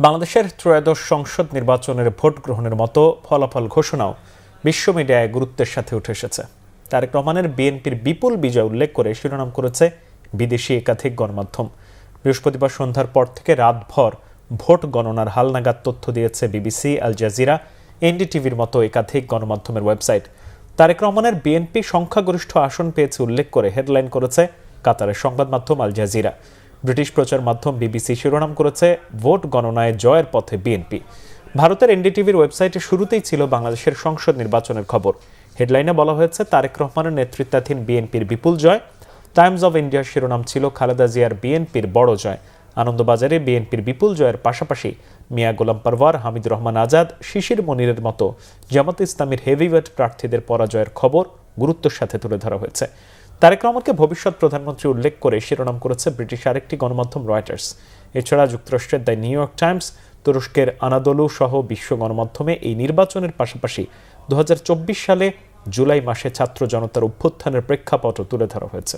বাংলাদেশের ত্রয়োদশ সংসদ নির্বাচনের ভোট গ্রহণের মতো ফলাফল ঘোষণাও বিশ্ব মিডিয়ায় গুরুত্বের সাথে উঠে এসেছে। তারেক রহমানের বিএনপির বিপুল বিজয় উল্লেখ করে শিরোনাম করেছে বিদেশি একাধিক গণমাধ্যম। বৃহস্পতিবার সন্ধ্যার পর থেকে রাতভর ভোট গণনার হালনাগাদ তথ্য দিয়েছে বিবিসি, আল জাজিরা, এনডিটিভির মতো একাধিক গণমাধ্যমের ওয়েবসাইট। তারেক রহমানের বিএনপি সংখ্যাগরিষ্ঠ আসন পেয়েছে উল্লেখ করে হেডলাইন করেছে কাতারের সংবাদ মাধ্যম আল জাজিরা। ব্রিটিশ প্রচার মাধ্যম বিবিসি শিরোনাম করেছে ভোট গণনায় জয়ের পথে বিএনপি। ভারতের এনডিটিভির ওয়েবসাইটে শুরুতেই ছিল বাংলাদেশের সংসদ নির্বাচনের খবর। হেডলাইনে বলা হয়েছে তারেক রহমানের নেতৃত্বাধীন বিএনপির বিপুল জয়। টাইমস অব ইন্ডিয়ার শিরোনাম ছিল খালেদা জিয়ার বিএনপির বড় জয়। আনন্দবাজারে বিএনপির বিপুল জয়ের পাশাপাশি মিয়া গোলাম পারওয়ার, হামিদুর রহমান আজাদ, শিশির মনিরের মতো জামাতে ইসলামীর হেভিওয়েট প্রার্থীদের পরাজয়ের খবর গুরুত্বের সাথে তুলে ধরা হয়েছে। তারেক রহমানকে ভবিষ্যৎ প্রধানমন্ত্রী উল্লেখ করে শিরোনাম করেছে ব্রিটিশ আরেকটি গণমাধ্যম রয়টার্স। এছাড়া যুক্তরাষ্ট্রের দ্য নিউ ইয়র্ক টাইমস, তুরস্কের আনাদোলু সহ বিশ্ব গণমাধ্যমে এই নির্বাচনের পাশাপাশি 2024 সালে জুলাই মাসে ছাত্র জনতার অভ্যুত্থানের প্রেক্ষাপটও তুলে ধরা হয়েছে।